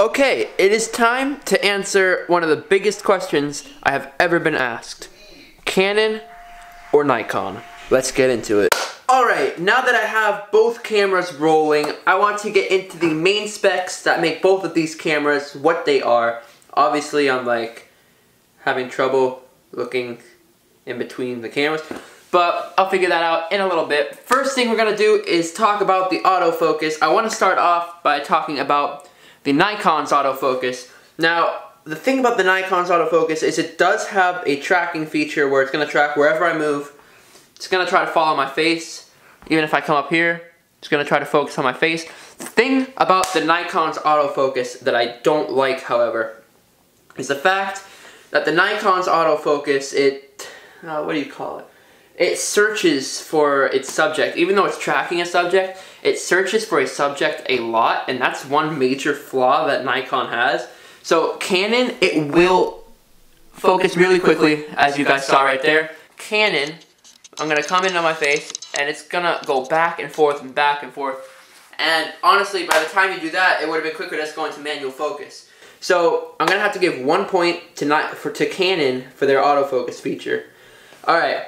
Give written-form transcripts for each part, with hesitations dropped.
Okay, it is time to answer one of the biggest questions I have ever been asked. Canon or Nikon? Let's get into it. Alright, now that I have both cameras rolling, I want to get into the main specs that make both of these cameras what they are. Obviously, I'm like having trouble looking in between the cameras, but I'll figure that out in a little bit. First thing we're going to do is talk about the autofocus. I want to start off by talking about the Nikon's autofocus. Now, the thing about the Nikon's autofocus is it does have a tracking feature where it's going to track wherever I move. It's going to try to follow my face. Even if I come up here, it's going to try to focus on my face. The thing about the Nikon's autofocus that I don't like, however, is the fact that the Nikon's autofocus, what do you call it? It searches for its subject. Even though it's tracking a subject, it searches for a subject a lot, and that's one major flaw that Nikon has. So Canon, it will focus really quickly, as you guys saw right there. Canon, I'm going to come in on my face, and it's going to go back and forth and back and forth. And honestly, by the time you do that, it would have been quicker just going to manual focus. So I'm going to have to give 1 point to Canon for their autofocus feature. Alright.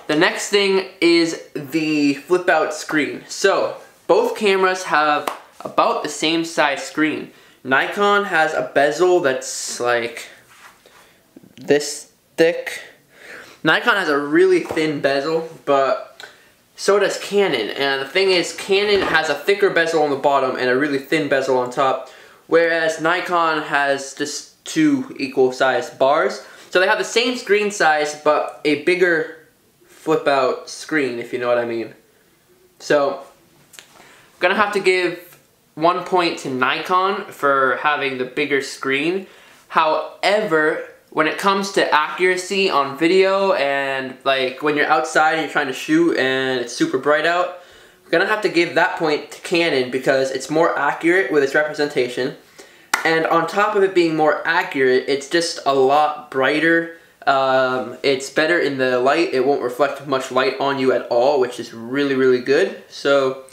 The next thing is the flip out screen. So, both cameras have about the same size screen. Nikon has a bezel that's like this thick. Nikon has a really thin bezel, but so does Canon. And the thing is, Canon has a thicker bezel on the bottom and a really thin bezel on top, whereas Nikon has just two equal sized bars. So they have the same screen size, but a bigger flip out screen, if you know what I mean. So, I'm gonna have to give 1 point to Nikon for having the bigger screen. However, when it comes to accuracy on video and like when you're outside and you're trying to shoot and it's super bright out, I'm gonna have to give that point to Canon because it's more accurate with its representation. And on top of it being more accurate, it's just a lot brighter. It's better in the light. It won't reflect much light on you at all, which is really, really good. So,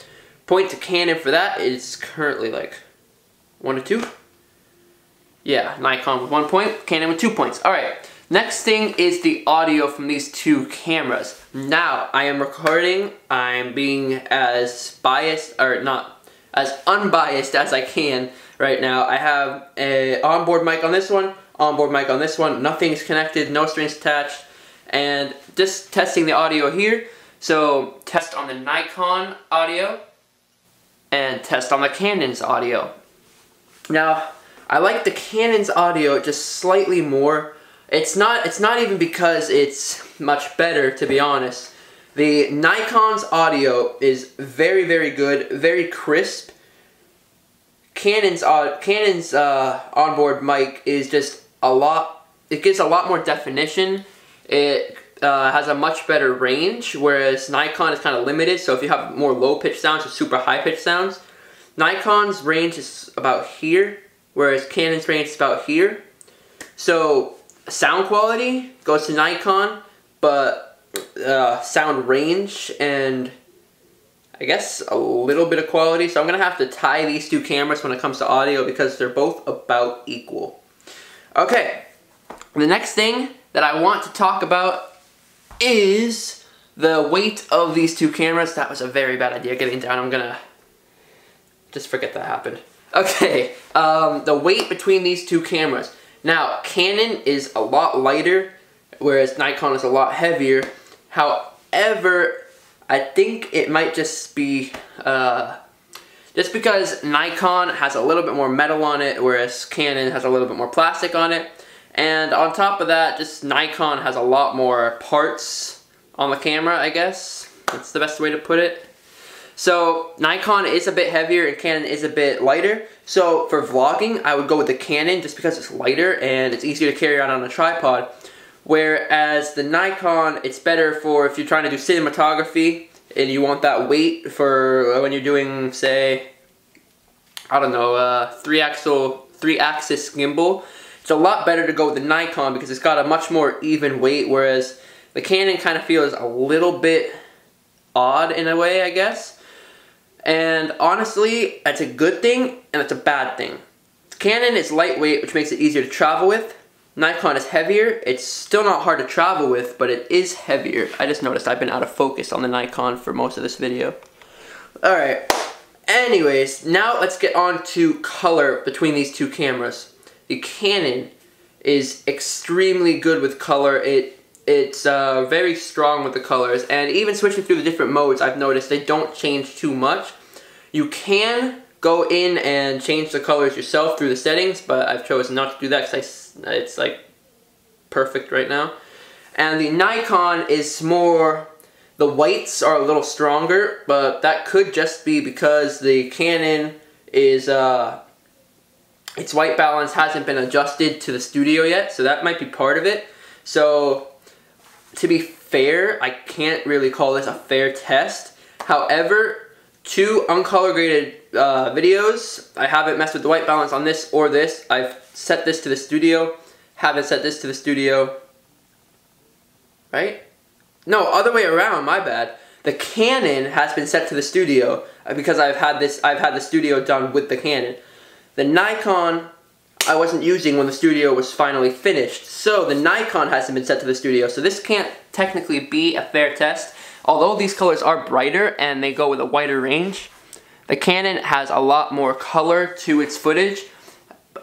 point to Canon for that. It's currently like 1 to 2. Yeah, Nikon with 1 point, Canon with 2 points. Alright, next thing is the audio from these two cameras. Now, I am recording. I'm being as biased, or not, as unbiased as I can right now. I have an onboard mic on this one. Onboard mic on this one, nothing's connected, no strings attached, and just testing the audio here. So test on the Nikon audio and test on the Canon's audio. Now, I like the Canon's audio just slightly more. It's not even because it's much better, to be honest. The Nikon's audio is very, very good, very crisp. Canon's onboard mic is just it gives a lot more definition. It has a much better range, whereas Nikon is kind of limited. So if you have more low pitch sounds or super high pitch sounds, Nikon's range is about here, whereas Canon's range is about here. So sound quality goes to Nikon, but sound range and I guess a little bit of quality. So I'm gonna have to tie these two cameras when it comes to audio because they're both about equal. Okay, the next thing that I want to talk about is the weight of these two cameras. That was a very bad idea getting down. I'm gonna just forget that happened. Okay, the weight between these two cameras. Now, Canon is a lot lighter, whereas Nikon is a lot heavier. However, I think it might just be just because Nikon has a little bit more metal on it, whereas Canon has a little bit more plastic on it. And on top of that, just Nikon has a lot more parts on the camera, I guess. That's the best way to put it. So Nikon is a bit heavier and Canon is a bit lighter. So for vlogging, I would go with the Canon just because it's lighter and it's easier to carry around on a tripod. Whereas the Nikon, it's better for if you're trying to do cinematography and you want that weight for when you're doing, say, I don't know, three-axis gimbal. It's a lot better to go with the Nikon because it's got a much more even weight, whereas the Canon kind of feels a little bit odd in a way, I guess. And honestly, that's a good thing and it's a bad thing. Canon is lightweight, which makes it easier to travel with. Nikon is heavier. It's still not hard to travel with, but it is heavier. I just noticed I've been out of focus on the Nikon for most of this video. Alright, anyways, now let's get on to color between these two cameras. The Canon is extremely good with color. It's very strong with the colors, and even switching through the different modes, I've noticed they don't change too much. You can go in and change the colors yourself through the settings, but I've chosen not to do that because it's like perfect right now. And the Nikon is more, the whites are a little stronger, but that could just be because the Canon is, its white balance hasn't been adjusted to the studio yet, so that might be part of it. So, to be fair, I can't really call this a fair test. However, two uncolor graded videos, I haven't messed with the white balance on this or this. I've set this to the studio, haven't set this to the studio. Right? No, other way around, my bad. The Canon has been set to the studio because I've had the studio done with the Canon. The Nikon I wasn't using when the studio was finally finished, so the Nikon hasn't been set to the studio, so this can't technically be a fair test. Although these colors are brighter and they go with a wider range, the Canon has a lot more color to its footage.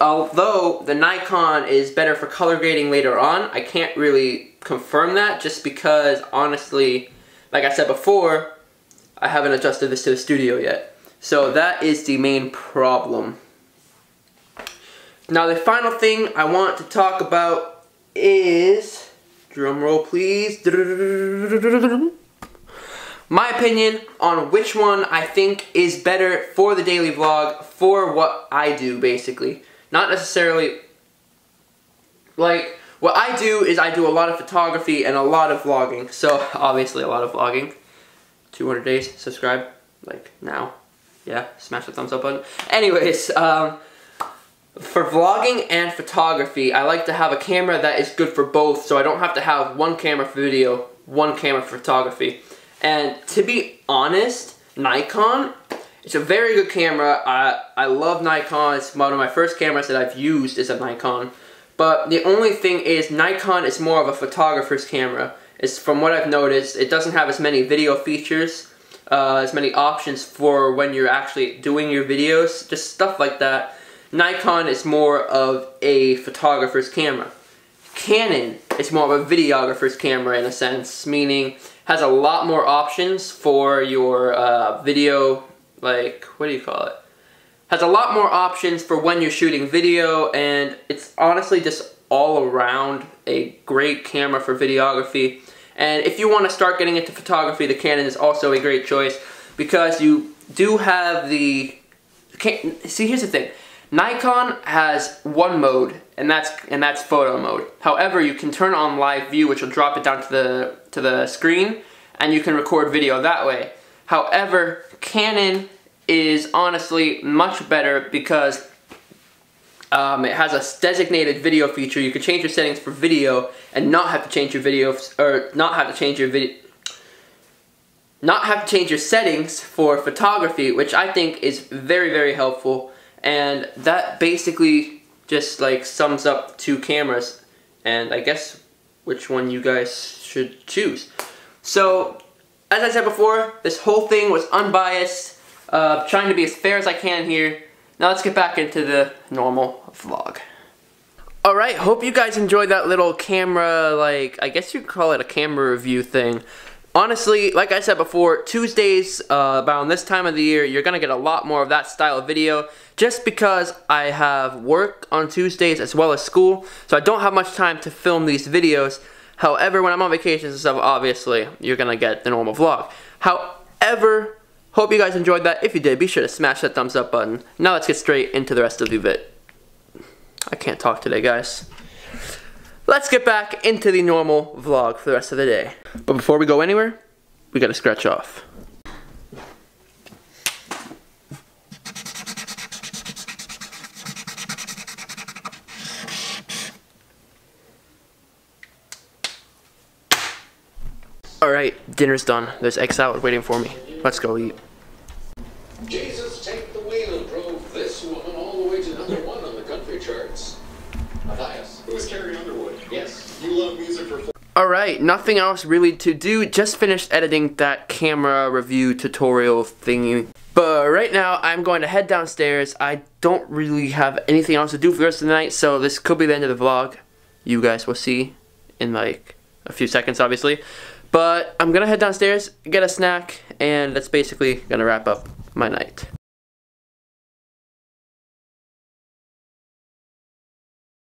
Although the Nikon is better for color grading later on, I can't really confirm that just because, honestly, like I said before, I haven't adjusted this to the studio yet. So that is the main problem. Now the final thing I want to talk about is, drum roll please, my opinion on which one I think is better for the daily vlog, for what I do basically. Not necessarily, like, what I do is I do a lot of photography and a lot of vlogging. So, obviously a lot of vlogging. 200 days, subscribe, like, now. Yeah, smash the thumbs up button. Anyways, for vlogging and photography, I like to have a camera that is good for both, so I don't have to have one camera for video, one camera for photography. And to be honest, Nikon, it's a very good camera. I love Nikon. It's one of my first cameras that I've used is a Nikon. But the only thing is, Nikon is more of a photographer's camera. It's, from what I've noticed, it doesn't have as many video features, as many options for when you're actually doing your videos, just stuff like that. Nikon is more of a photographer's camera. Canon is more of a videographer's camera in a sense, meaning has a lot more options for your video, like, what do you call it? Has a lot more options for when you're shooting video, and it's honestly just all around a great camera for videography. And if you want to start getting into photography, the Canon is also a great choice because you do have the... See, here's the thing. Nikon has one mode, and that's photo mode. However, you can turn on live view, which will drop it down to the screen, and you can record video that way. However, Canon is honestly much better because it has a designated video feature. You can change your settings for video and not have to change your video, or not have to change your settings for photography, which I think is very, very helpful. And that basically just like sums up two cameras, and I guess which one you guys should choose. So, as I said before, this whole thing was unbiased, trying to be as fair as I can here. Now let's get back into the normal vlog. Alright, hope you guys enjoyed that little camera, like, I guess you could call it a camera review thing. Honestly, like I said before, Tuesdays, around this time of the year, you're going to get a lot more of that style of video, just because I have work on Tuesdays as well as school, so I don't have much time to film these videos. However, when I'm on vacations and stuff, obviously, you're going to get the normal vlog. However, hope you guys enjoyed that. If you did, be sure to smash that thumbs up button. Now let's get straight into the rest of the vid. I can't talk today, guys. Let's get back into the normal vlog for the rest of the day. But before we go anywhere, we gotta scratch off. Alright, dinner's done. There's egg salad waiting for me. Let's go eat. Jesus take the wheel and drove this woman all the way to number 1 on the charts. Matthias. It was Carrie Underwood. Yes. You love music for... Alright, nothing else really to do. Just finished editing that camera review tutorial thingy. But right now, I'm going to head downstairs. I don't really have anything else to do for the rest of the night, so this could be the end of the vlog. You guys will see in like a few seconds, obviously. But I'm gonna head downstairs, get a snack, and that's basically gonna wrap up my night.